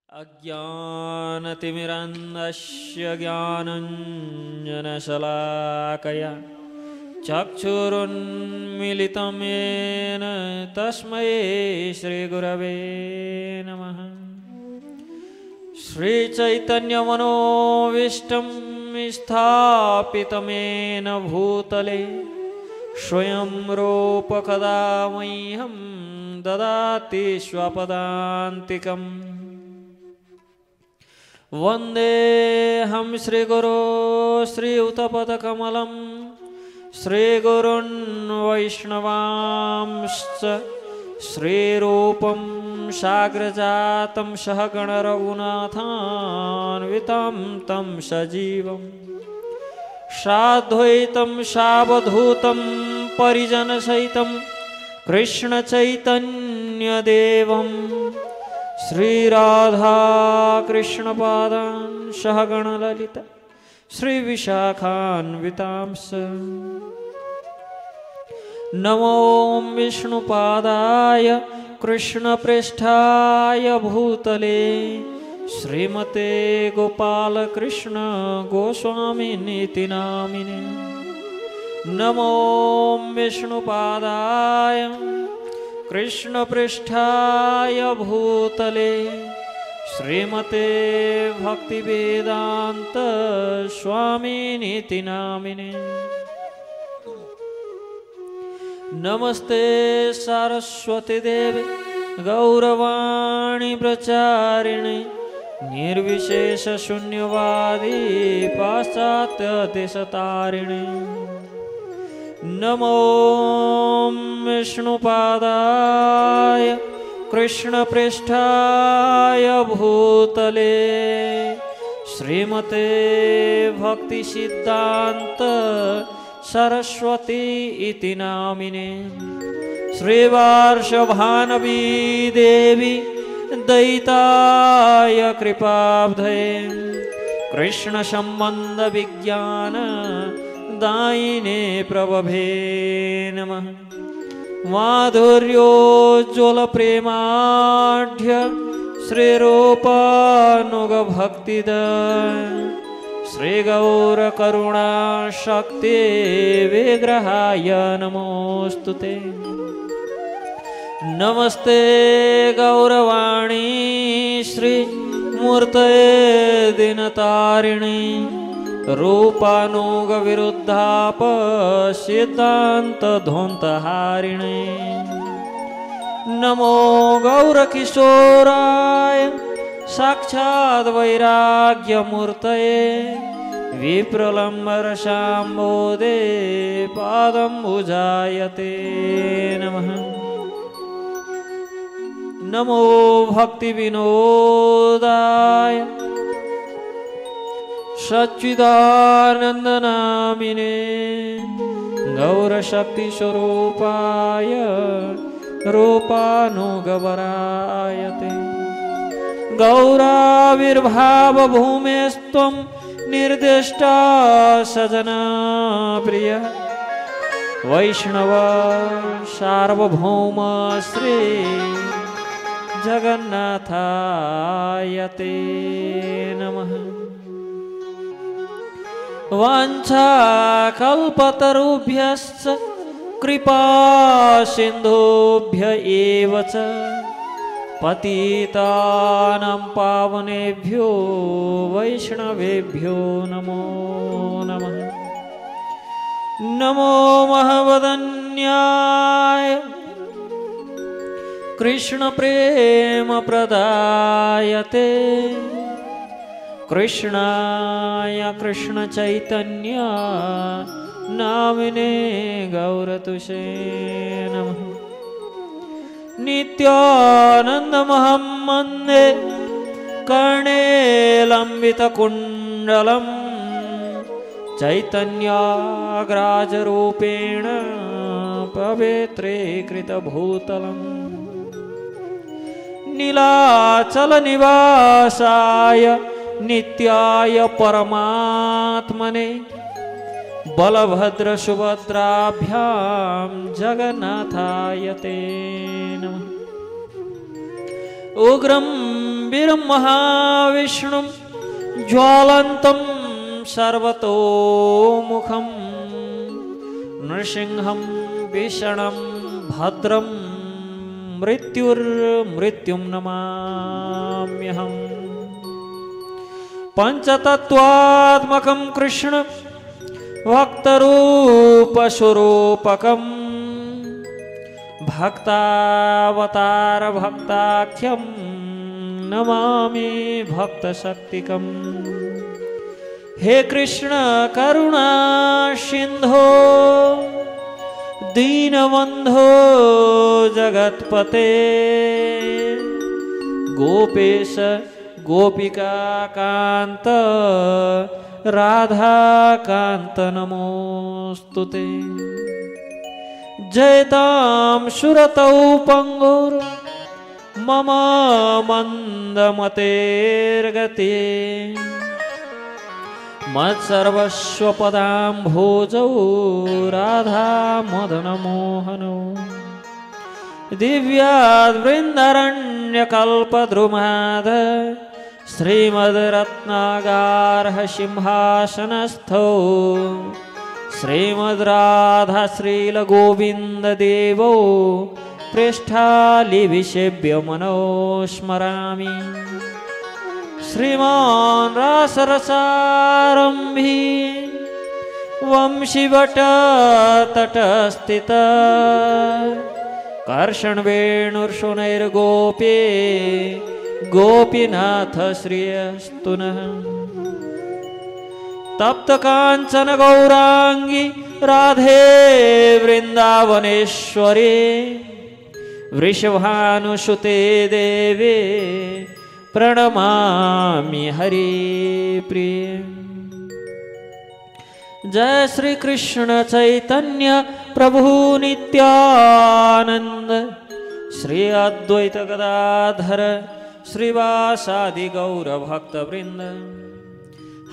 अज्ञानतिमिरन्दस्य ज्ञानञ्जनशलाकया चक्षुरुन्मीलितं येन तस्मै श्रीगुरवे नमः। श्रीचैतन्यमनोभीष्टं स्थापितं येन भूतले स्वयं रूपकदा मह्यं ददाति स्वपदान्तिकम्। वन्देऽहं श्रीगुरो श्रीयुतपदकमलं श्रीगुरुन् वैष्णवांश्च श्रीरूपं साग्रजातं सहगणरघुनाथान्वितं तं सजीवं साद्वैतं सावधूतं परिजनसहितं कृष्णचैतन्यदेवं श्रीराधा कृष्णपादान् सहगणललिता श्रीविशाखान्वितांश। नमो विष्णुपादाय कृष्णप्रेष्ठाय भूतले श्रीमते गोपालकृष्ण गोस्वामिनीति नामिने। नमो विष्णुपादाय कृष्णप्रेष्ठाय भूतले श्रीमते भक्तिवेदांत स्वामिनीति नामिने। नमस्ते सरस्वती देवे गौरवाणी प्रचारिणे निर्विशेष शून्यवादी पाश्चात्य देशतारिणे। नमो विष्णुपादाय कृष्णप्रेष्ठाय भूतले श्रीमते भक्तिसिद्धान्त सरस्वती इति नामिने। श्रीवार्षभानवी देवी दयिताय कृपाब्धये कृष्ण संबंध विज्ञान दायिने प्रभवे नमः। माधुर्योज्ज्वल प्रेमाढ्य श्रीरूपानुगभक्तिद श्रीगौर करुणा शक्ति विग्रहाय नमोस्तुते। नमस्ते गौरवाणी श्री मूर्तये दिनतारिणी रूपानुग विरुद्धाप सिद्धांत ध्वंतहारिणे। नमो गौरकिशोराय साक्षात् वैराग्यमूर्तये विप्रलम्बरशाम्बोदे पादम्बुजायते नमः। नमो भक्तिविनोदाय सच्चिदानन्दनामिने गौरशक्तिस्वरूपाय रूपानुगवरायते। गौराविर्भावभूमेस्त्वं निर्दिष्टा सजना प्रिय वैष्णव सार्वभौम श्री जगन्नाथायते नमः। वाञ्छाकल्पतरुभ्यश्च कृपा सिन्धुभ्य एव च पतितानां पावनेभ्यो वैष्णवेभ्यो नमो नमः। नमो महवदन्याय कृष्ण प्रेम प्रदायते कृष्णाय कृष्ण चैतन्य नामिने गौरतुषे नमः। नित्यानन्दमहं वन्दे कर्णे लम्बितकुण्डलं चैतन्याग्राजरूपेण पवित्रीकृतभूतलम्। नीलाचलनिवासाय नित्याय परमात्मने बलभद्र सुभद्राभ्यां जगन्नाथाय ते नमः। उग्रं वीरं महाविष्णुं ज्वालन्तं सर्वतोमुखं नृसिंहं भीषणं भद्रं मृत्युर्मृत्युं नमाम्यहम्। पंचतत्वात्मकं कृष्ण भक्तरूपस्वरूपकं भक्तावतार भक्ताख्यं नमामि भक्तशक्तिकं। हे कृष्ण करुणा सिंधो दीनबंधो जगत्पते गोपेश गोपिका कांत राधा कांत नमोस्तुते। जयतां सुरतौ पंगुर मम मंदमतेर्गते मत्सर्वस्वपदाम्भोजौ राधा मदन मोहनो। दिव्याद्वृन्दरण्यकल्पद्रुमाद श्रीमद्रत्नागारः सिंहासनस्थौ श्रीमद्राधा श्रीलगोविन्ददेवौ पृष्ठालिविषेभ्य मनोस्मरामि। श्रीमान् रासरसारम्भी वंशीवटतटस्थित कर्षणवेणुर्षुनैर्गोपे गोपीनाथ श्रियस्तु नः। तप्त कांचन गौरांगी राधे वृंदावनेश्वरी वृषभानुसुते देवे प्रणमामि हरिप्रिये। जय श्री कृष्ण चैतन्य प्रभु नित्यानंद श्री अद्वैत गदाधर श्रीवासादि गौर भक्त वृंद।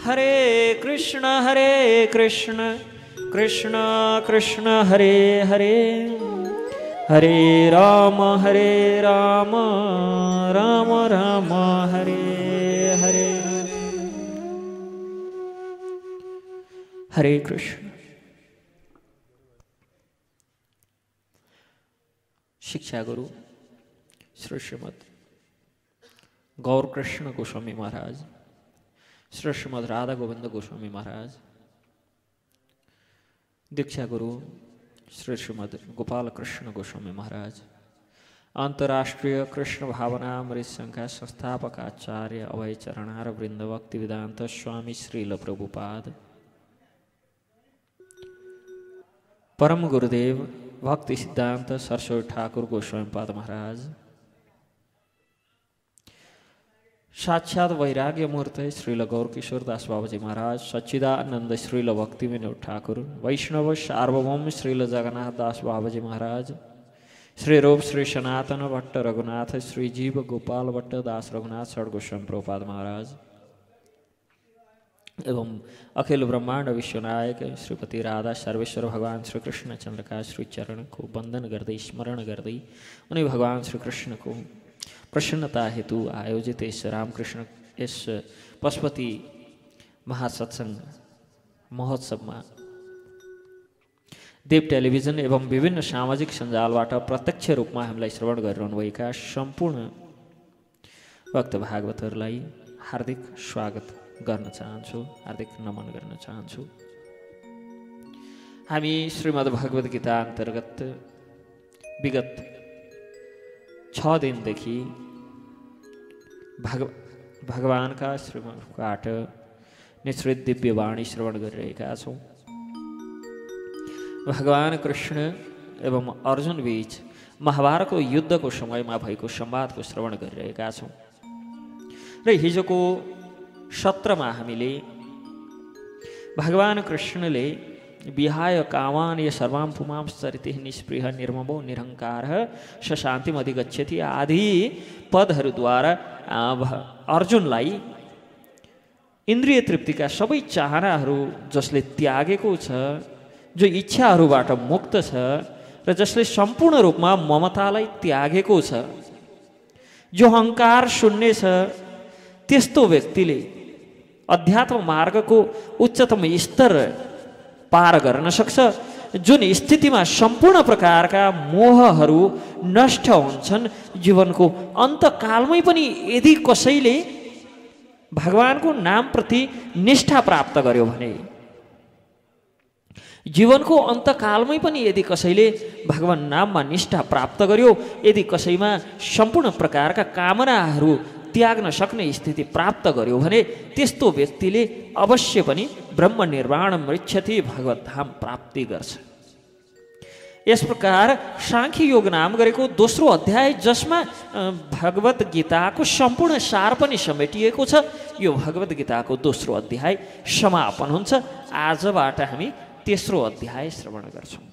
हरे कृष्ण कृष्ण कृष्ण हरे हरे हरे राम राम राम हरे हरे। हरे कृष्ण। शिक्षा गुरु श्री श्रीमद गौर कृष्ण गोस्वामी महाराज, श्री श्रीमद राधा गोविंद गोस्वामी महाराज। दीक्षा गुरु श्री श्रीमद गोपाल कृष्ण गोस्वामी महाराज। अंतर्राष्ट्रीय कृष्ण भावना अमृत संघ संस्थापक आचार्य अभय चरणार वृंद भक्ति वेदांत स्वामी श्रील प्रभुपाद। परम गुरुदेव भक्ति सिद्धांत सरस्वती ठाकुर गोस्वामी पाद महाराज। साक्षात वैराग्य मूर्ति श्रील गौर किशोर दास बाबाजी महाराज। सच्चिदानंद श्रील भक्ति विनोद ठाकुर। वैष्णव सार्वभौम श्रील जगन्नाथ दास बाबाजी महाराज। श्री रूप श्री सनातन भट्ट रघुनाथ श्री जीव गोपाल भट्ट दास रघुनाथ षड गोस्वामी प्रभुपाद महाराज एवं अखिल ब्रह्मांड विश्वनायक श्रीपति राधा सर्वेश्वर भगवान श्री कृष्ण चंद्र का श्री चरण को वंदन गर्दै स्मरण गर्दै उन्हीं भगवान श्री कृष्ण को प्रसन्नता हेतु आयोजित इस रामकृष्ण इस पशुपति महासत्संग महोत्सव में देव टेलिभिजन एवं विभिन्न सामाजिक सञ्जालबाट प्रत्यक्ष रूप में हामीलाई श्रवण गरिरहनुभएका सम्पूर्ण भक्त भागवतहरूलाई हार्दिक स्वागत गर्न चाहन्छु, हार्दिक नमन गर्न चाहन्छु। हामी श्रीमद् भगवत गीता अन्तर्गत विगत 6 दिनदेखि भगवानका श्रीमद्बाट निश्रित दिव्य वाणी श्रवण गरिरहेका छौँ। भगवान कृष्ण एवं अर्जुन बीच महाभारतको युद्धको समयमा भएको संवादको श्रवण गरिरहेका छौँ र हिजोको सत्रमा हामीले भगवान कृष्णले विहाय कामान य सर्वां पुमां चरितिः निस्पृह निर्ममो निरहङ्कारः स शान्तिम् अधिगच्छति आदि पदहरूद्वारा अर्जुनलाई इन्द्रिय तृप्तिका सबै चाहनाहरू जसले त्यागेको छ, जो इच्छाहरूबाट मुक्त छ र जसले सम्पूर्ण रूपमा ममतालाई त्यागेको छ, जो अहङ्कार शून्य छ त्यस्तो व्यक्तिले अध्यात्म मार्गको उच्चतम स्तर पार गर्न सक्छ, जुन स्थितिमा सम्पूर्ण प्रकारका मोहहरू नष्ट हुन्छन्। जीवनको अन्तकालमै पनि यदि कसैले भगवानको नामप्रति निष्ठा प्राप्त गर्यो भने, जीवनको अन्तकालमै पनि यदि कसैले भगवान नाममा निष्ठा प्राप्त गर्यो, यदि कसैमा सम्पूर्ण प्रकारका कामनाहरू त्याग्न सक्ने स्थिति प्राप्त गर्यो भने त्यस्तो व्यक्तिले अवश्य पनि ब्रह्म निर्वाण मृच्छति, भगवत धाम प्राप्ति गर्छ। यस प्रकार सांख्य योग नाम गरेको दोस्रो अध्याय, जसमा भगवत गीताको सम्पूर्ण सार पनि समेटिएको छ, यो भगवत गीताको दोस्रो अध्याय समापन हुन्छ। आजबाट हामी तेस्रो अध्याय श्रवण गर्छौँ।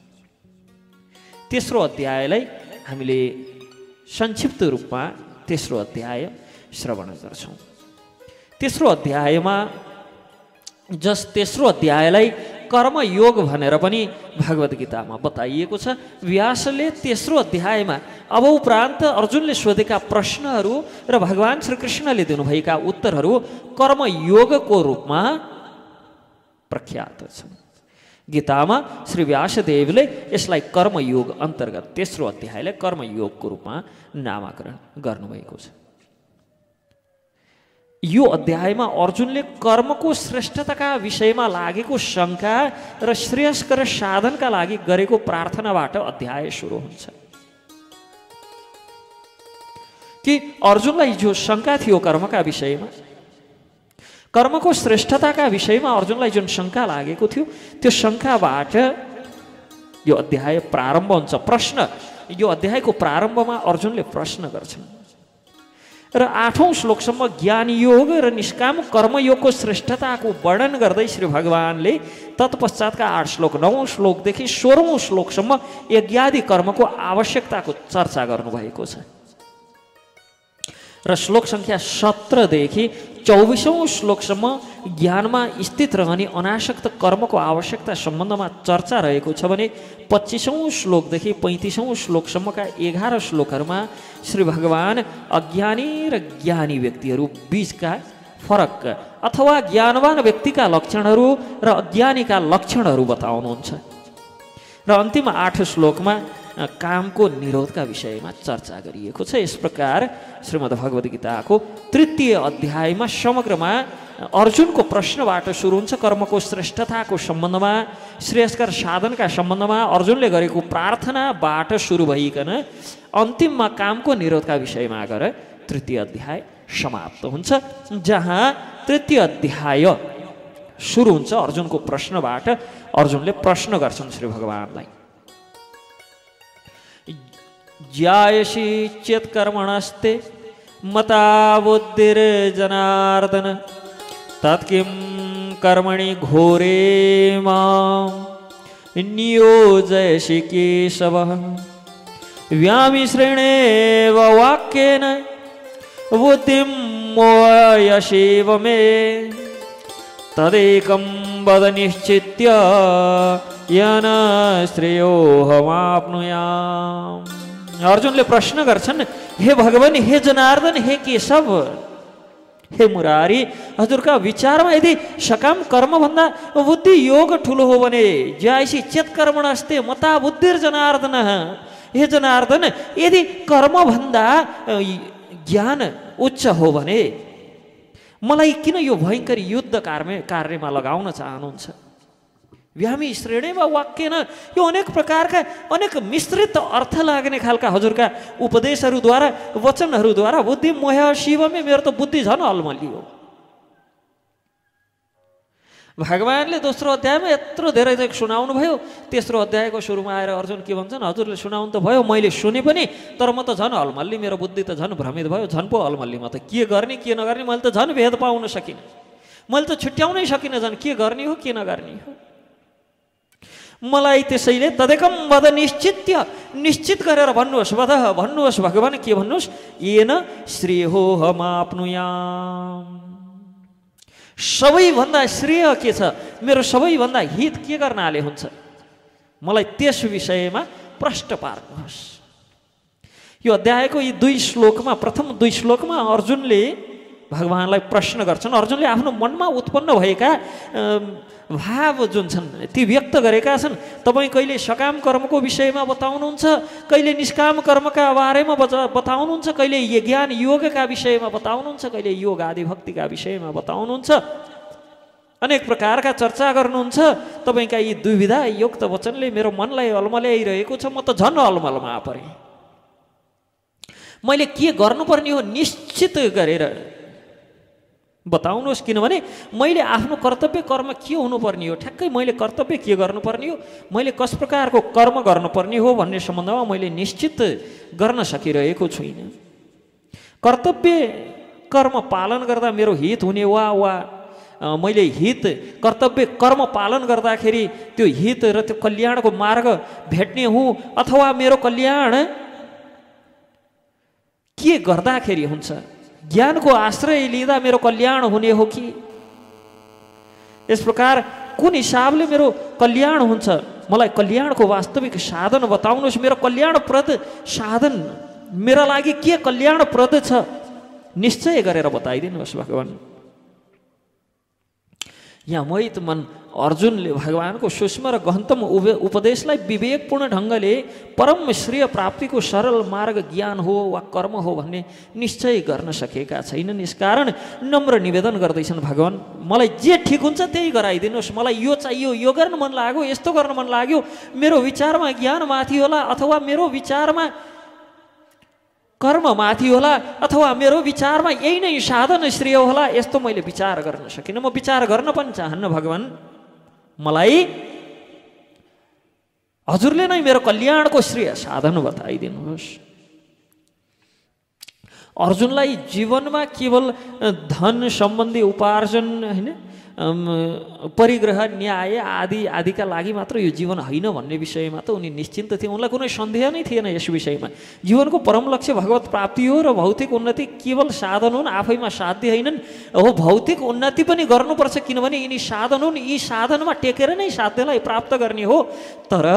तेस्रो अध्यायलाई हामीले संक्षिप्त रूपमा तेस्रो अध्याय श्रवण गर्छौँ। तेस्रो अध्यायलाई कर्मयोग भनेर पनि भगवत गीतामा बताइएको छ। व्यासले तेस्रो अध्यायमा अब उपरान्त अर्जुनले सोधेका प्रश्नहरू र भगवान श्रीकृष्णले दिनुभएका उत्तरहरू कर्मयोगको रूपमा प्रख्यात छन्। गीतामा श्री व्यासदेवले यसलाई कर्मयोग अन्तर्गत तेस्रो अध्यायलाई कर्मयोगको रूपमा नामाकरण गर्नुभएको छ। यो अध्यायमा अर्जुनले कर्मको श्रेष्ठताका विषयमा लागेको शङ्का र श्रेयस्कर साधनका लागि गरेको प्रार्थनाबाट अध्याय सुरु हुन्छ। कि अर्जुनलाई जो शङ्का थियो कर्मका विषयमा, कर्मको श्रेष्ठताका विषयमा अर्जुनलाई जुन शङ्का लागेको थियो, त्यो शङ्काबाट यो अध्याय प्रारम्भ हुन्छ। प्रश्न, यो अध्यायको प्रारम्भमा अर्जुनले प्रश्न गर्छन् र 8औं श्लोकसम्म ज्ञान योग र निष्काम कर्मयोगको श्रेष्ठताको वर्णन गर्दै श्री भगवानले तत्पश्चातका 8 श्लोक 9औं श्लोकदेखि 16औं श्लोकसम्म यज्ञादि कर्मको आवश्यकताको चर्चा गर्नुभएको छ। र श्लोक सङ्ख्या 17 देखि 24औं श्लोकसम्म ज्ञानमा स्थित रहने अनासक्त कर्मको आवश्यकता सम्बन्धमा चर्चा रहेको छ भने 25औं श्लोकदेखि 35औं श्लोकसम्मका 11 श्लोकहरूमा श्री भगवान अज्ञानी र ज्ञानी व्यक्तिहरू बीचका फरक अथवा ज्ञानवान व्यक्तिका लक्षणहरू र अज्ञानीका लक्षणहरू बताउनुहुन्छ। र अन्तिम 8 श्लोकमा कामको निरोधका विषयमा चर्चा गरिएको छ। यस प्रकार श्रीमद् भगवद गीताको तृतीय अध्यायमा समग्रमा अर्जुनको प्रश्नबाट सुरु हुन्छ। कर्मको श्रेष्ठताको सम्बन्धमा, श्रेयस्कर साधनका सम्बन्धमा अर्जुनले गरेको प्रार्थनाबाट सुरु भइकन अन्तिममा कामको निरोधका विषयमा गएर तृतीय अध्याय समाप्त हुन्छ। जहाँ तृतीय अध्याय सुरु हुन्छ अर्जुनको प्रश्नबाट। अर्जुनले प्रश्न गर्छन् श्री भगवानलाई, ज्यायसी चेत् कर्मणस्ते मता बुद्धिर्जनार्दन तत्किं कर्मणि घोरे मां नियोजयसि केशव व्यामिश्रेणेव वाक्येन बुद्धिं मोहयसीव मे तदेकं वद निश्चित्य येन श्रेयोऽहमाप्नुयाम्। अर्जुनले प्रश्न गर्छन्, हे भगवान, हे जनार्दन, हे केशव, हे मुरारी, हजुरका विचारमा यदि सकाम कर्मभन्दा बुद्धि योग ठुलो हो भने ज्यायसी चेत् कर्मणस्ते मता बुद्धिर्जनार्दन, हे जनार्दन, यदि कर्मभन्दा ज्ञान उच्च हो भने मलाई किन यो भयङ्कर युद्ध कार्यमा लगाउन चाहनुहुन्छ? व्यामी श्रेणीमा वाक्यन, यो अनेक प्रकारका अनेक मिश्रित अर्थ लाग्ने खालका हजुरका उपदेशहरूद्वारा, वचनहरूद्वारा बुद्धि मोह शिवमे, मेरो त बुद्धि झन् अलमलियो। भगवानले दोस्रो अध्यायमा यत्रो धेरै सुनाउनु भयो, तेस्रो अध्यायको सुरुमा आएर अर्जुन के भन्छन्, हजुरले सुनाउनु त भयो, मैले सुने पनि, तर म त झन् अलमल्ली, मेरो बुद्धि त झन् भ्रमित भयो, झन् पो अलमल्ली, म त के गर्ने के नगर्ने मैले त झन् भेद पाउन सकिनँ, मैले त छुट्याउनै सकिनँ झन् के गर्ने हो के नगर्ने हो। मलाई त्यसैले तदेकम वद निश्चित्य, निश्चित गरेर भन्नुहोस्, भन्नुहोस् भगवान, के भन्नुहोस्, येन श्रेयोऽहमाप्नुयाम्, सबैभन्दा श्रेय के छ, मेरो सबैभन्दा हित के गर्नाले हुन्छ, मलाई त्यस विषयमा प्रश्न पार्नुहोस्। यो अध्यायको यी 2 श्लोकमा, प्रथम 2 श्लोकमा अर्जुनले भगवानलाई प्रश्न गर्छन्। अर्जुनले आफ्नो मनमा उत्पन्न भएका भाव जुन छन् ती व्यक्त गरेका छन्। तपाईँ कहिले सकाम कर्मको विषयमा बताउनुहुन्छ, कहिले निष्काम कर्मका बारेमा बताउनुहुन्छ, कहिले ज्ञान योगका विषयमा बताउनुहुन्छ, कहिले योग आदि भक्तिका विषयमा बताउनुहुन्छ। अनेक प्रकारका चर्चा गर्नुहुन्छ। तपाईँका यी दुविधा युक्त वचनले मेरो मनलाई अलमल्याइरहेको छ। म त झन् अलमलमा परेँ। मैले के गर्नुपर्ने हो निश्चित गरेर बताउनुहोस्, किनभने मैले आफ्नो कर्तव्य कर्म के हुनुपर्ने हो, ठ्याक्कै मैले कर्तव्य के गर्नुपर्ने हो, मैले कस प्रकारको कर्म गर्नुपर्ने हो भन्ने सम्बन्धमा मैले निश्चित गर्न सकिरहेको छुइनँ। कर्तव्य कर्म पालन गर्दा मेरो हित हुने वा मैले हित कर्तव्य कर्म पालन गर्दाखेरि त्यो हित र त्यो कल्याणको मार्ग भेट्ने हुँ, अथवा मेरो कल्याण के गर्दाखेरि हुन्छ, ज्ञानको आश्रय लिँदा मेरो कल्याण हुने हो कि, यस प्रकार कुन हिसाबले मेरो कल्याण हुन्छ, मलाई कल्याणको वास्तविक साधन बताउनुहोस्। मेरो कल्याणप्रद साधन मेरा लागि के कल्याणप्रद छ निश्चय गरेर बताइदिनुहोस् भगवान। यहाँ मोहित मन अर्जुनले भगवानको सूक्ष्म र गहनतम उपदेशलाई विवेकपूर्ण ढङ्गले परम श्रेय प्राप्तिको सरल मार्ग ज्ञान हो वा कर्म हो भन्ने निश्चय गर्न सकेका छैनन्। यसकारण नम्र निवेदन गर्दैछन्, भगवान मलाई जे ठिक हुन्छ त्यही गराइदिनुहोस्। मलाई यो चाहियो, यो गर्न मन लाग्यो, यस्तो गर्न मन लाग्यो, मेरो विचारमा ज्ञान माथि होला अथवा मेरो विचारमा कर्म माथि होला, अथवा मेरो विचारमा यही नै साधन श्रेय होला, यस्तो मैले विचार गर्न सकिनँ। म विचार गर्न पनि चाहन्न भगवान। मलाई हजुरले नै मेरो कल्याणको श्रेय साधन बताइदिनुहोस्। अर्जुनलाई जीवनमा केवल धन सम्बन्धी उपार्जन होइन, परिग्रह न्याय आदिका लागि मात्र यो जीवन होइन भन्ने विषयमा त उनी निश्चिन्त थिए। उनलाई कुनै सन्देह नै थिएन यस विषयमा। जीवनको परम लक्ष्य भगवत प्राप्ति हो र भौतिक उन्नति केवल साधन हुन्, आफैमा साध्य होइनन्। हो, भौतिक उन्नति पनि गर्नुपर्छ, किनभने यिनी साधन हुन्। यी साधनमा टेकेर नै साध्यलाई प्राप्त गर्ने हो। तर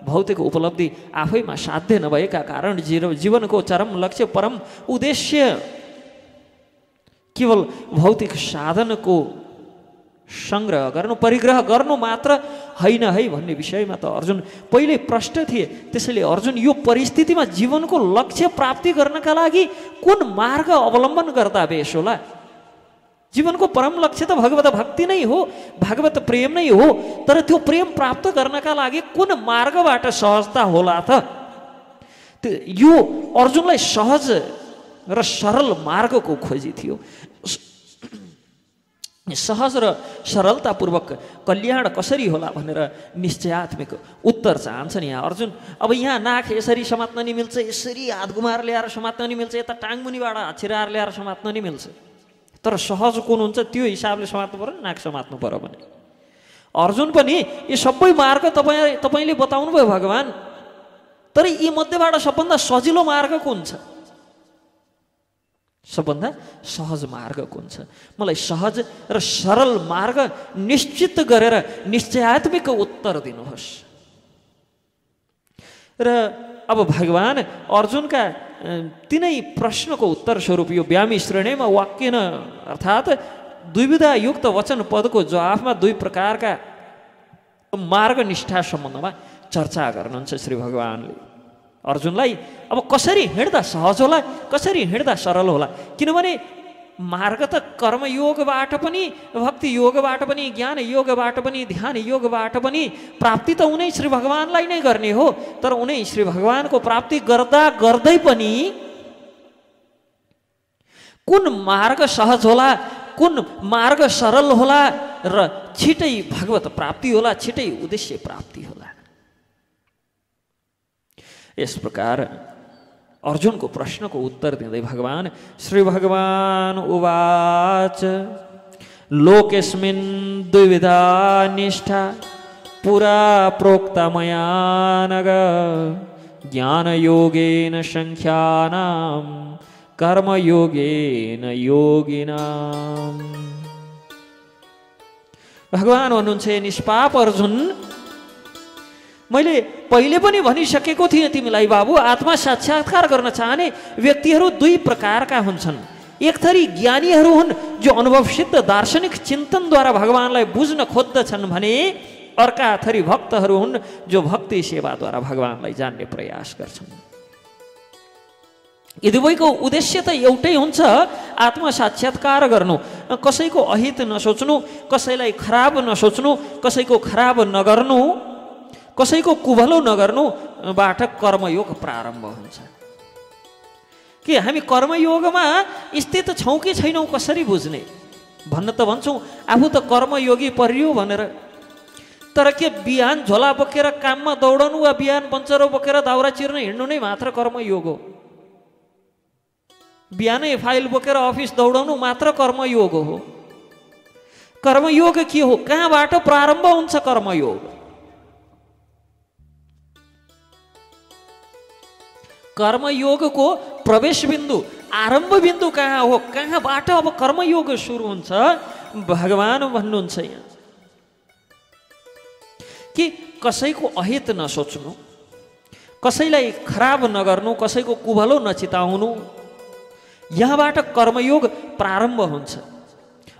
भौतिक उपलब्धि आफैमा साध्य नभएका कारण जीवनको चरम लक्ष्य परम उद्देश्य केवल भौतिक साधनको संग्रह गर्नु, परिग्रह गर्नु मात्र होइन है भन्ने विषयमा त अर्जुन पहिले प्रष्ट थिए। त्यसैले अर्जुन यो परिस्थितिमा जीवनको लक्ष्य प्राप्ति गर्नका लागि कुन मार्ग अवलम्बन गर्दा बेस होला? जीवनको परम लक्ष्य त भगवत भक्ति नै हो, भागवत प्रेम नै हो। तर त्यो प्रेम प्राप्त गर्नका लागि कुन मार्गबाट सहजता होला त? यो अर्जुनलाई सहज र सरल मार्गको खोजी थियो। सहज र सरलतापूर्वक कल्याण कसरी होला भनेर निश्चयात्मक उत्तर चाहन्छन् यहाँ अर्जुन। अब यहाँ नाक यसरी समात्न नि मिल्छ, यसरी हात गुमाएर ल्याएर समात्न नि मिल्छ, यता टाङमुनिबाट हात छिराएर ल्याएर समात्न नि मिल्छ। तर सहज कुन हुन्छ त्यो हिसाबले समात्नु पर्यो, नाक समात्नु पर्यो भने। अर्जुन पनि यी सबै मार्ग तपाईँले बताउनु भयो भगवान, तर यी मध्येबाट सबभन्दा सजिलो मार्ग कुन छ? सबभन्दा सहज मार्ग कुन छ? मलाई सहज र सरल मार्ग निश्चित गरेर निश्चयात्मक उत्तर दिनुहोस्। र अब भगवान अर्जुनका तिनै प्रश्नको उत्तर स्वरूप यो व्यामी श्रेणीमा वाक्यन अर्थात् द्विविधा युक्त वचन पदको जवाफमा 2 प्रकारका मार्ग निष्ठा सम्बन्धमा चर्चा गर्नुहुन्छ श्री भगवानले। अर्जुनलाई अब कसरी हिँड्दा सहज होला, कसरी हिँड्दा सरल होला? किनभने मार्ग त कर्मयोगबाट पनि, भक्ति योगबाट पनि, ज्ञान योगबाट पनि, ध्यान योगबाट पनि प्राप्ति त उनै श्री भगवानलाई नै गर्ने हो। तर उनै श्री भगवानको प्राप्ति गर्दा गर्दै पनि कुन मार्ग सहज होला, कुन मार्ग सरल होला र छिटै भगवत प्राप्ति होला, छिटै उद्देश्य प्राप्ति होला? यस प्रकार अर्जुनको प्रश्नको उत्तर दिँदै भगवान श्री भगवान उवाच लोकेस्मिन् द्विविधा निष्ठा पुरा प्रोक्ता मया नग ज्ञानयोगेन संख्यानां कर्मयोगेन योगिनां। भगवान भन्नुहुन्छ निष्पाप अर्जुन, मैले पहिले पनि भनिसकेको थिएँ तिमीलाई बाबु, आत्मा साक्षात्कार गर्न चाहने व्यक्तिहरू दुई प्रकारका हुन्छन्। एक थरी ज्ञानीहरू हुन् जो अनुभवसिद्ध दार्शनिक चिन्तनद्वारा भगवानलाई बुझ्न खोज्दछन् भने अर्का थरी भक्तहरू हुन् जो भक्ति सेवाद्वारा भगवानलाई जान्ने प्रयास गर्छन्। यी दुवैको उद्देश्य त एउटै हुन्छ, आत्मा साक्षात्कार गर्नु, कसैको अहित नसोच्नु, कसैलाई खराब नसोच्नु, कसैको खराब नगर्नु, कसैको कुभलो नगर्नुबाट कर्मयोग प्रारम्भ हुन्छ। कि हामी कर्मयोगमा स्थित छौँ कि छैनौँ कसरी बुझ्ने? भन्न त भन्छौँ आफू त कर्मयोगी परियो भनेर, तर के बिहान झोला बोकेर काममा दौडनु वा बिहान पञ्चरो बोकेर दाउरा चिर्न हिँड्नु नै मात्र कर्मयोग हो? बिहानै फाइल बोकेर अफिस दौडनु मात्र कर्मयोग हो? कर्मयोग के हो? कहाँबाट प्रारम्भ हुन्छ कर्मयोग? कर्मयोगको प्रवेश बिन्दु, आरम्भ बिन्दु कहाँ हो? कहाँबाट अब कर्मयोग सुरु हुन्छ? भगवान भन्नुहुन्छ यहाँ कि कसैको अहित नसोच्नु, कसैलाई खराब नगर्नु, कसैको कुभलो नचिताउनु, यहाँबाट कर्मयोग प्रारम्भ हुन्छ।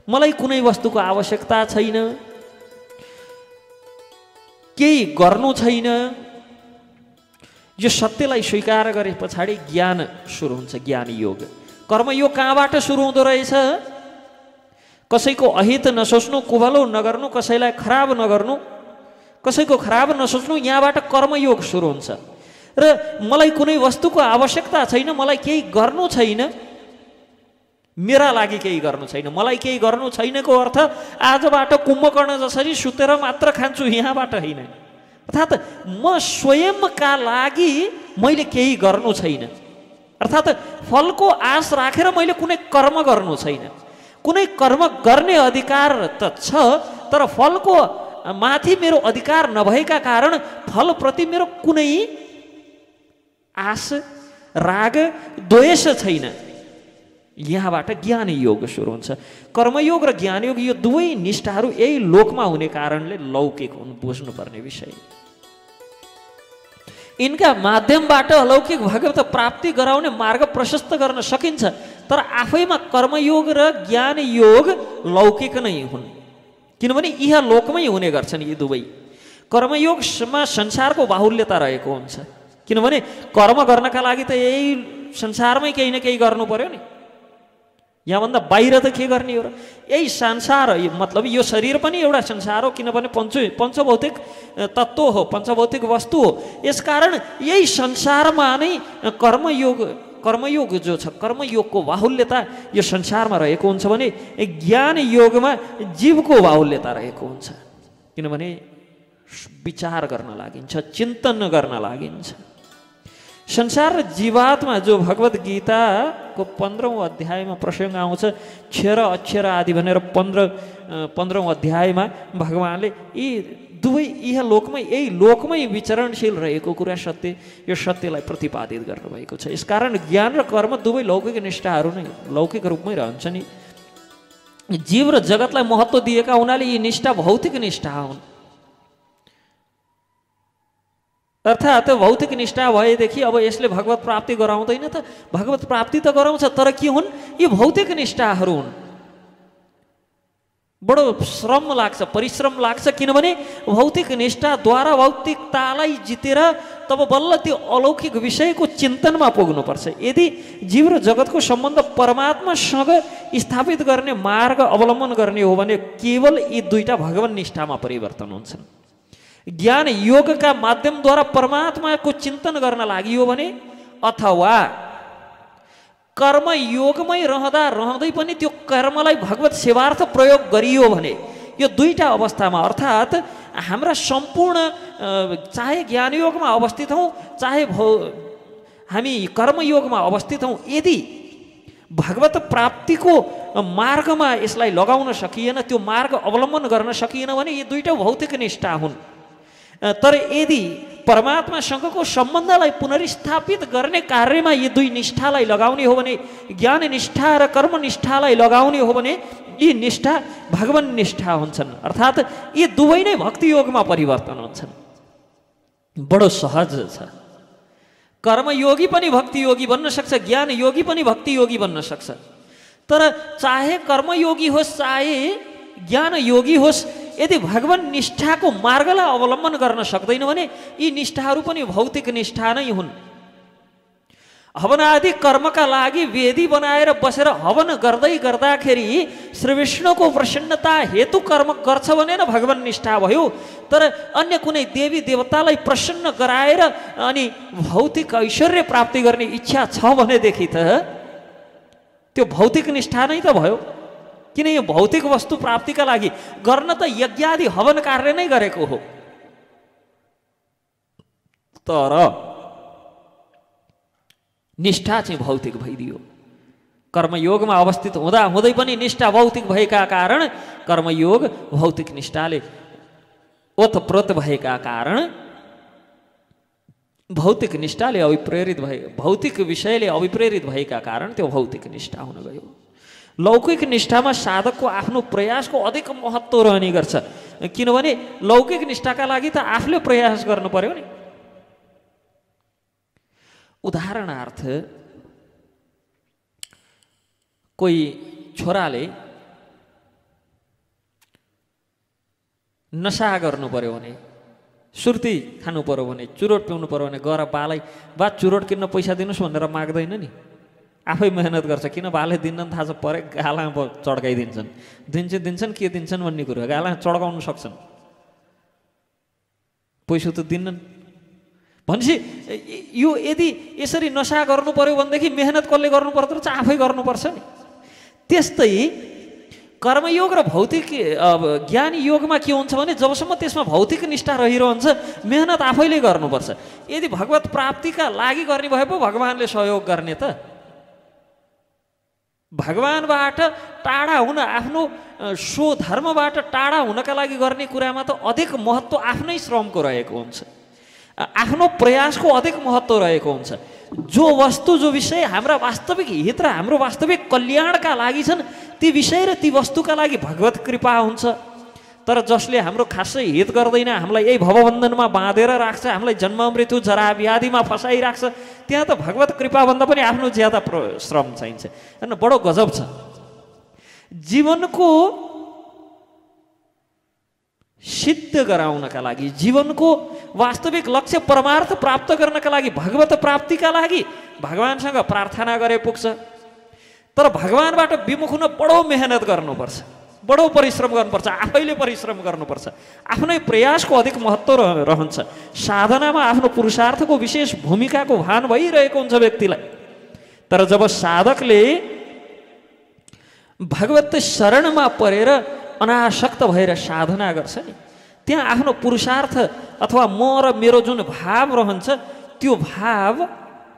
मलाई कुनै वस्तुको आवश्यकता छैन, केही गर्नु छैन, यो सत्यलाई स्वीकार गरे पछाडि ज्ञान सुरु हुन्छ, ज्ञान योग। कर्मयोग कहाँबाट सुरु हुँदो रहेछ? कसैको अहित नसोच्नु, कुभलो नगर्नु, कसैलाई खराब नगर्नु, कसैको खराब नसोच्नु, यहाँबाट कर्मयोग सुरु हुन्छ। र मलाई कुनै वस्तुको आवश्यकता छैन, मलाई केही गर्नु छैन, मेरा लागि केही गर्नु छैन, मलाई केही गर्नु छैनको अर्थ आजबाट कुम्भकर्ण जसरी सुतेर मात्र खान्छु यहाँबाट होइन। अर्थात् म स्वयंका लागि मैले केही गर्नु छैन, अर्थात् फलको आश राखेर मैले कुनै कर्म गर्नु छैन। कुनै कर्म गर्ने अधिकार त छ, तर फलको माथि मेरो अधिकार नभएका कारण फलप्रति मेरो कुनै आश, राग, द्वेष छैन। यहाँबाट ज्ञान योग सुरु हुन्छ। कर्मयोग र ज्ञानयोग यो दुवै निष्ठाहरू यही लोकमा हुने कारणले लौकिक हुन्, बुझ्नुपर्ने विषय। यिनका माध्यमबाट अलौकिक भगवत प्राप्ति गराउने मार्ग प्रशस्त गर्न सकिन्छ, तर आफैमा कर्मयोग र ज्ञान योग लौकिक नै हुन्, किनभने यी लोकमै हुने गर्छन्। यी दुवै कर्मयोगमा संसारको बाहुल्यता रहेको हुन्छ, किनभने कर्म गर्नका लागि त यही संसारमै केही न केही गर्नु पर्यो नि, यहाँभन्दा बाहिर त के गर्ने हो र? यही संसार, मतलब यो शरीर पनि एउटा संसार हो, किनभने पञ्चभौतिक तत्त्व हो, पञ्चभौतिक वस्तु हो। यसकारण यही संसारमा नै कर्मयोग जो छ, कर्मयोगको बाहुल्यता यो संसारमा रहेको हुन्छ भने ज्ञान योगमा जीवको बाहुल्यता रहेको हुन्छ, किनभने विचार गर्न लागिन्छ, चिन्तन गर्न लागिन्छ। संसार र जीवात्मा जो भगवत गीताको 15औं अध्यायमा प्रसङ्ग आउँछ, क्षर अक्षर आदि भनेर 15औं अध्यायमा भगवानले यी दुवै यही लोकमै विचरणशील रहेको कुरा सत्य, यो सत्यलाई प्रतिपादित गर्नुभएको छ। यसकारण ज्ञान र कर्म दुवै लौकिक निष्ठाहरू नै लौकिक रूपमै रहन्छ नि। जीव र जगतलाई महत्त्व दिएका हुनाले यी निष्ठा भौतिक निष्ठा हुन्। अर्थात् भौतिक निष्ठा भएदेखि अब यसले भगवत प्राप्ति गराउँदैन त? भगवत प्राप्ति त गराउँछ, तर के हुन्? यी भौतिक निष्ठाहरू हुन्। बडो श्रम लाग्छ, परिश्रम लाग्छ, किनभने भौतिक निष्ठाद्वारा भौतिकतालाई जितेर तब बल्ल त्यो अलौकिक विषयको चिन्तनमा पुग्नुपर्छ। यदि जीव र जगतको सम्बन्ध परमात्मासँग स्थापित गर्ने मार्ग अवलम्बन गर्ने हो भने केवल यी दुईटा भगवान निष्ठामा परिवर्तन हुन्छन्। ज्ञान योगका माध्यमद्वारा परमात्माको चिन्तन गर्न लागि हो भने, अथवा कर्म योगमै रहँदै पनि त्यो कर्मलाई भगवत सेवार्थ प्रयोग गरियो भने, यो दुईटा अवस्थामा अर्थात् हाम्रा सम्पूर्ण चाहे ज्ञानयोगमा अवस्थित हौँ चाहे हामी कर्मयोगमा अवस्थित हौँ, यदि भगवत प्राप्तिको मार्गमा यसलाई लगाउन सकिएन, त्यो मार्ग अवलम्बन गर्न सकिएन भने यी दुईटा भौतिक निष्ठा हुन्। तर यदि परमात्मासँगको सम्बन्धलाई पुनर्स्थापित गर्ने कार्यमा यी दुई निष्ठालाई लगाउने हो भने, ज्ञान निष्ठा र कर्म निष्ठालाई लगाउने हो भने यी निष्ठा भगवान निष्ठा हुन्छन्। अर्थात् यी दुवै नै भक्ति योगमा परिवर्तन हुन्छन्। बडो सहज छ। कर्मयोगी पनि भक्ति योगी बन्न सक्छ, ज्ञान योगी पनि भक्ति योगी बन्न सक्छ। तर चाहे कर्मयोगी होस् चाहे ज्ञान योगी होस्, यदि भगवान निष्ठाको मार्गलाई अवलम्बन गर्न सक्दैन भने यी निष्ठाहरू पनि भौतिक निष्ठा नै हुन्। हवन आदि कर्मका लागि वेदी बनाएर बसेर हवन गर्दै गर्दाखेरि श्री विष्णुको प्रसन्नता हेतु कर्म गर्छ भने न भगवान निष्ठा भयो। तर अन्य कुनै देवी देवतालाई प्रसन्न गराएर अनि भौतिक ऐश्वर्य प्राप्ति गर्ने इच्छा छ भनेदेखि त त्यो भौतिक निष्ठा नै त भयो। किन यो भौतिक वस्तु प्राप्तिका लागि गर्न त यज्ञ आदि हवन कार्य नै गरेको हो। तर निष्ठा चाहिँ भौतिक भइदियो। कर्मयोगमा अवस्थित हुँदा हुँदै पनि निष्ठा भौतिक भएका कारण, कर्मयोग भौतिक निष्ठाले ओतप्रोत भएका कारण भौतिक निष्ठाले अभिप्रेरित भए, भौतिक विषयले अभिप्रेरित भएका कारण त्यो भौतिक निष्ठा हुन गयो। लौकिक निष्ठामा साधकको आफ्नो प्रयासको अधिक महत्त्व रहने गर्छ। किनभने लौकिक निष्ठाका लागि त आफूले प्रयास गर्नु पर्यो नि। उदाहरणार्थ कोही छोराले नशा गर्नु पर्यो भने, सुर्ती खानु पर्यो भने, चुरोट पिउनु पर्यो भने गएर बालाई बा चुरोट किन्न पैसा दिनुहोस् भनेर माग्दैन नि, आफै मेहनत गर्छ। किन बाले दिन्न थाहा छ, परे गाला चड्काइदिन्छन्। दिन्छन् के दिन्छन् भन्ने कुरो, गाला चड्काउनु सक्छन्, पैसा त दिन्नन्। भनेपछि यो यदि यसरी नशा गर्नु पर्यो भनेदेखि मेहनत कसले गर्नु पर्दो रहेछ? आफै गर्नुपर्छ नि। त्यस्तै कर्मयोग र भौतिक ज्ञान योगमा के हुन्छ भने जबसम्म त्यसमा भौतिक निष्ठा रहिरहन्छ मेहनत आफैले गर्नुपर्छ। यदि भगवत प्राप्तिका लागि गर्ने भए पो भगवानले सहयोग गर्ने त। भगवानबाट टाढा हुन, आफ्नो स्वधर्मबाट टाढा हुनका लागि गर्ने कुरामा त अधिक महत्त्व आफ्नै श्रमको रहेको हुन्छ, आफ्नो प्रयासको अधिक महत्त्व रहेको हुन्छ। जो वस्तु जो विषय हाम्रा वास्तविक हित र हाम्रो वास्तविक कल्याणका लागि छन् ती विषय र ती वस्तुका लागि भगवत कृपा हुन्छ। तर जसले हाम्रो खासै हित गर्दैन, हामीलाई यही भवबन्धनमा बाँधेर राख्छ, हामीलाई जन्म मृत्यु जरा व्याधिमा फसाइराख्छ, त्यहाँ त भगवत कृपाभन्दा पनि आफ्नो ज्यादा श्रम चाहिन्छ। होइन, बडो गजब छ। जीवनको सिद्ध गराउनका लागि, जीवनको वास्तविक लक्ष्य परमार्थ प्राप्त गर्नका लागि, भगवत प्राप्तिका लागि भगवानसँग प्रार्थना गरे पुग्छ। तर भगवानबाट विमुख हुन बडो मेहनत गर्नुपर्छ, बडो परिश्रम गर्नुपर्छ, आफैले परिश्रम गर्नुपर्छ। आफ्नै प्रयासको अधिक महत्त्व रहन्छ। साधनामा आफ्नो पुरुषार्थको विशेष भूमिकाको भान भइरहेको हुन्छ व्यक्तिलाई। तर जब साधकले भगवत शरणमा परेर अनासक्त भएर साधना गर्छ नि, त्यहाँ आफ्नो पुरुषार्थ अथवा म र मेरो जुन भाव रहन्छ त्यो भाव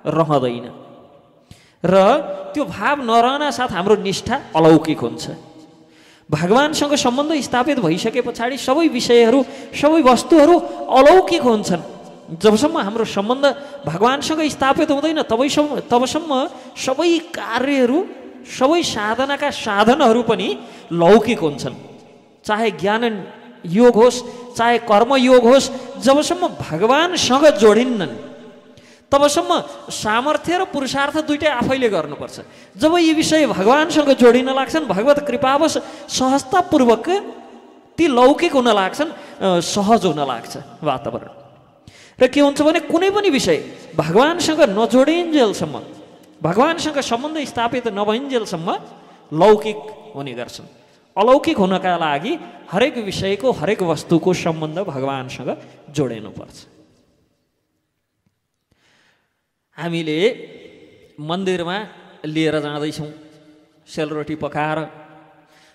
रहँदैन र त्यो भाव नरहना साथ हाम्रो निष्ठा अलौकिक हुन्छ। भगवानसँग सम्बन्ध स्थापित भइसके पछाडि सबै विषयहरू, सबै वस्तुहरू अलौकिक हुन्छन्। जबसम्म हाम्रो सम्बन्ध भगवानसँग स्थापित हुँदैन तबसम्म सबै कार्यहरू, सबै साधनाका साधनहरू पनि लौकिक हुन्छन्। चाहे ज्ञान योग होस् चाहे कर्म योग होस्, जबसम्म भगवानसँग जोडिन्नन् तबसम्म सामर्थ्य र पुरुषार्थ दुइटै आफैले गर्नुपर्छ। जब यी विषय भगवानसँग जोडिन लाग्छन्, भगवत कृपावश सहजतापूर्वक ती लौकिक हुन लाग्छन्, सहज हुन लाग्छ वातावरण। र के हुन्छ भने कुनै पनि विषय भगवानसँग नजोडिन्जेलसम्म, भगवानसँग सम्बन्ध स्थापित नभइन्जेलसम्म लौकिक हुने गर्छन्। अलौकिक हुनका लागि हरेक विषयको, हरेक वस्तुको सम्बन्ध भगवानसँग जोडिनुपर्छ। हामीले मन्दिरमा लिएर जाँदैछौँ सेलरोटी पकाएर,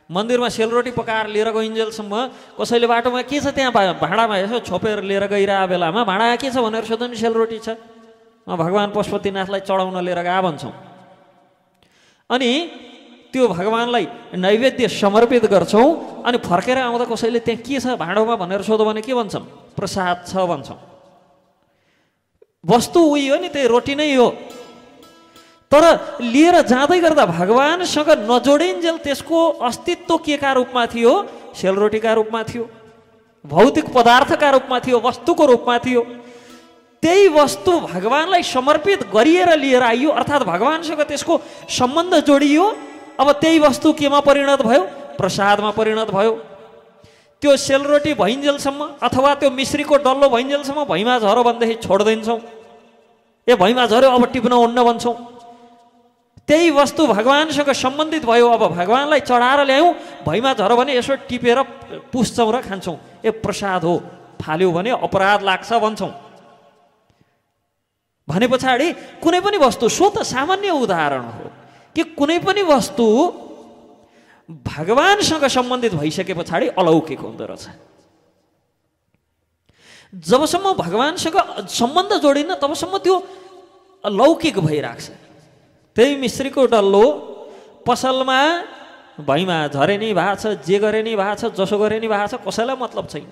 मन्दिरमा सेलरोटी पकाएर लिएर गइन्जेलसम्म कसैले बाटोमा के छ त्यहाँ भाँडामा यसो छोपेर लिएर गइरहेको बेलामा भाँडा के छ भनेर सोध्दा नि सेलरोटी छ, भगवान पशुपतिनाथलाई चढाउन लिएर गए भन्छौँ। अनि त्यो भगवानलाई नैवेद्य समर्पित गर्छौँ। अनि फर्केर आउँदा कसैले त्यहाँ के छ भाँडोमा भनेर सोध्यो भने के भन्छौँ? प्रसाद छ भन्छौँ। वस्तु उही हो नि, त्यही रोटी नै हो। तर लिएर जाँदै गर्दा भगवानसँग नजोडिन्जेल त्यसको अस्तित्व के का रूपमा थियो? सेलरोटीका रूपमा थियो, भौतिक पदार्थका रूपमा थियो, वस्तुको रूपमा थियो। त्यही वस्तु भगवानलाई समर्पित गरिएर लिएर आइयो, अर्थात् भगवानसँग त्यसको सम्बन्ध जोडियो। अब त्यही वस्तु केमा परिणत भयो? प्रसादमा परिणत भयो। त्यो सेलरोटी भइन्जेलसम्म अथवा त्यो मिश्रीको डल्लो भइन्जेलसम्म भैँमा झरो भनेदेखि छोड्दिन्छौँ। ए भैँमा झऱ्यो अब टिप्न उड्न भन्छौँ। त्यही वस्तु भगवानसँग सम्बन्धित भयो, अब भगवानलाई चढाएर ल्यायौँ, भैँमा झरो भने यसो टिपेर पुस्छौँ र खान्छौँ। ए प्रसाद हो, फाल्यो भने अपराध लाग्छ भन्छौँ। भने पछाडि कुनै पनि वस्तु, सो त सामान्य उदाहरण हो कि कुनै पनि वस्तु भगवानसँग सम्बन्धित भइसके पछाडि अलौकिक हुँदो रहेछ। जबसम्म भगवानसँग सम्बन्ध जोडिन्न तबसम्म त्यो अलौकिक भइरहेको छ। त्यही मिश्रीको डल्लो पसलमा भैँमा झरे नि भएको छ, जे गरे नि भएको छ, जसो गरे नि भएको छ, कसैलाई मतलब छैन।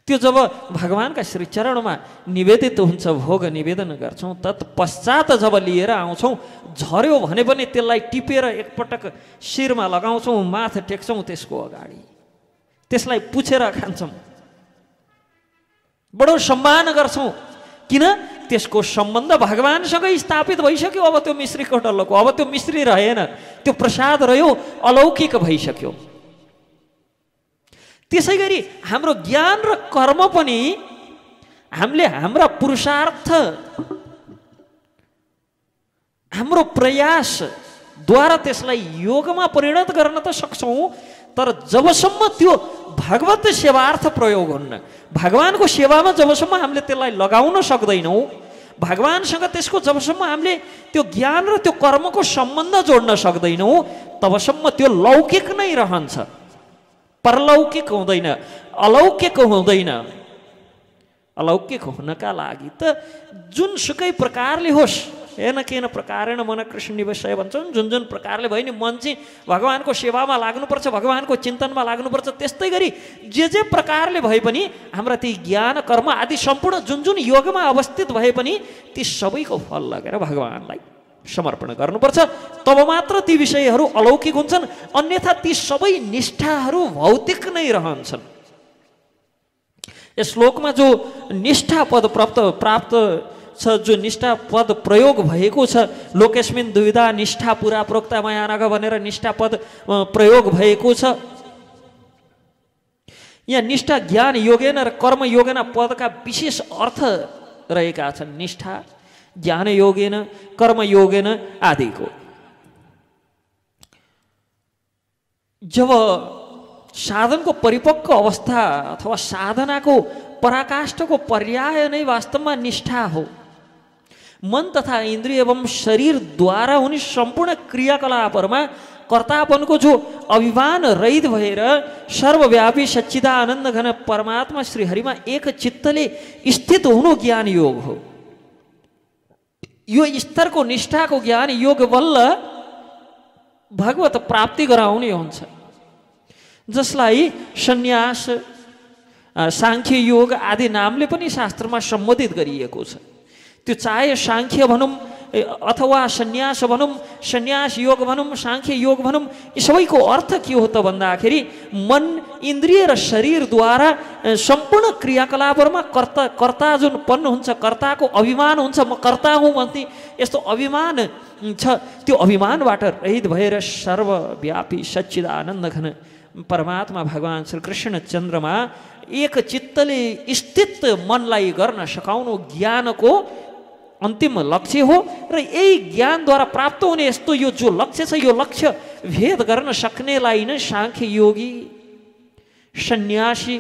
त्यो जब भगवानका श्रीचरणमा निवेदित हुन्छ, भोग निवेदन गर्छौँ, तत्पश्चात जब लिएर आउँछौँ, झर्यो भने पनि त्यसलाई टिपेर एकपटक शिरमा लगाउँछौँ, माथ टेक्छौँ त्यसको अगाडि, त्यसलाई पुछेर खान्छौँ, बडो सम्मान गर्छौँ। किन? त्यसको सम्बन्ध भगवानसँगै स्थापित भइसक्यो। अब त्यो मिश्रीको डल्लोको अब त्यो मिश्री रहेन, त्यो प्रसाद रह्यो, अलौकिक भइसक्यो। त्यसै गरी हाम्रो ज्ञान र कर्म पनि हामीले हाम्रा पुरुषार्थ, हाम्रो प्रयासद्वारा त्यसलाई योगमा परिणत गर्न त सक्छौँ, तर जबसम्म त्यो भगवत सेवार्थ प्रयोग हुन्न, भगवानको सेवामा जबसम्म हामीले त्यसलाई लगाउन सक्दैनौँ, भगवानसँग त्यसको जबसम्म हामीले त्यो ज्ञान र त्यो कर्मको सम्बन्ध जोड्न सक्दैनौँ, तबसम्म त्यो लौकिक नै रहन्छ, परलौकिक हुँदैन, अलौकिक हुँदैन। अलौकिक हुनका लागि त जुनसुकै प्रकारले होस्, हेन केन प्रकारेण मन कृष्ण निवेशय भन्छन्, जुन जुन प्रकारले भयो नि, मन चाहिँ भगवानको सेवामा लाग्नुपर्छ, भगवानको चिन्तनमा लाग्नुपर्छ। त्यस्तै गरी जे प्रकारले भए पनि हाम्रा ती ज्ञान कर्म आदि सम्पूर्ण जुन जुन योगमा अवस्थित भए पनि ती सबैको फल लगेर भगवानलाई समर्पण गर्नुपर्छ। तब मात्र ती विषयहरू अलौकिक हुन्छन्, अन्यथा ती सबै निष्ठाहरू भौतिक नै रहन्छन्। यस श्लोकमा जो निष्ठा पद प्राप्त छ, जो निष्ठा पद प्रयोग भएको छ, लोकेस्मिन् दुविधा निष्ठा पुरा प्रोक्ता माया नग भनेर निष्ठा पद प्रयोग भएको छ। यहाँ निष्ठा ज्ञान योगेन र कर्म योगेन पदका विशेष अर्थ रहेका छन्। निष्ठा ज्ञान योगेन, कर्म योगेन आदिको। जब साधनको परिपक्व अवस्था अथवा साधनाको पराकाष्ठको पर्याय नै वास्तवमा निष्ठा हो। मन तथा इन्द्रिय एवं शरीरद्वारा हुने सम्पूर्ण क्रियाकलापहरूमा कर्तापनको जो अभिमान रहित भएर सर्वव्यापी सच्चिदानन्द घन परमात्मा श्रीहरिमा एक चित्तले स्थित हुनु ज्ञान योग हो। यो स्तरको निष्ठाको ज्ञान योग बल्ल भगवत प्राप्ति गराउने हुन्छ, जसलाई सन्यास, सांख्य योग आदि नामले पनि शास्त्रमा सम्बोधित गरिएको छ। त्यो चाहे सांख्य भनौँ अथवा सन्यास भनौँ, सन्यास योग भनौँ, सांख्य योग भनौँ, यी सबैको अर्थ के हो त भन्दाखेरि मन, इन्द्रिय र शरीरद्वारा सम्पूर्ण क्रियाकलापहरूमा कर्ता जुन पन्न हुन्छ, कर्ताको अभिमान हुन्छ, म कर्ता हुँ भन्ने यस्तो अभिमान छ, त्यो अभिमानबाट रहित भएर सर्वव्यापी सच्चिदानन्द घन परमात्मा भगवान् श्री कृष्ण चन्द्रमा एक चित्तले स्थित मनलाई गर्न सकाउनु ज्ञानको अन्तिम लक्ष्य हो। र यही ज्ञानद्वारा प्राप्त हुने यस्तो यो जो लक्ष्य छ, यो लक्ष्य भेद गर्न सक्नेलाई नै सांख्य योगी, सन्यासी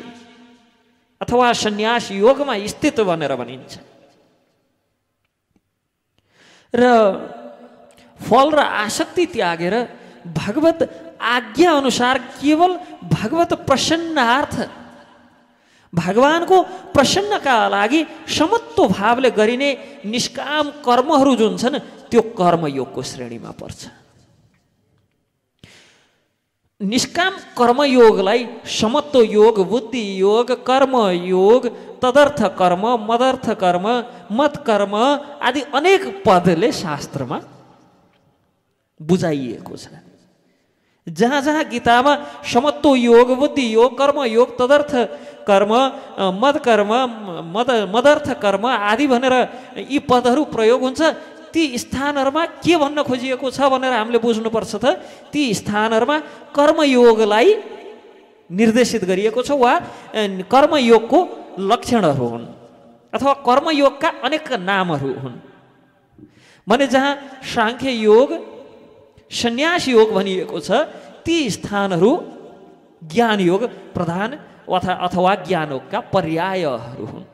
अथवा सन्यास योगमा स्थित भनेर भनिन्छ। र फल र आसक्ति त्यागेर भगवत आज्ञा अनुसार केवल भगवत प्रसन्नार्थ, भगवानको प्रसन्नका लागि समत्व भावले गरिने निष्काम कर्महरू जुन छन् त्यो कर्मयोगको श्रेणीमा पर्छ। निष्काम कर्मयोगलाई समत्व योग, बुद्धि योग, कर्म योग, तदर्थ कर्म, मदर्थ कर्म, मत कर्म आदि अनेक पदले शास्त्रमा बुझाइएको छ। जहाँ जहाँ गीतामा समत्व योग, बुद्धि योग, कर्म योग, तदर्थ कर्म, मदर्थ कर्म आदि भनेर यी पदहरू प्रयोग हुन्छ, ती स्थानहरूमा के भन्न खोजिएको छ भनेर हामीले बुझ्नुपर्छ त ती स्थानहरूमा कर्मयोगलाई निर्देशित गरिएको छ वा कर्मयोगको लक्षणहरू हुन् अथवा कर्मयोगका अनेक नामहरू हुन्। भने जहाँ सांख्य योग, सन्यास योग भनिएको छ ती स्थानहरू ज्ञान योग प्रधान अथवा ज्ञान योगका पर्यायहरू हुन्।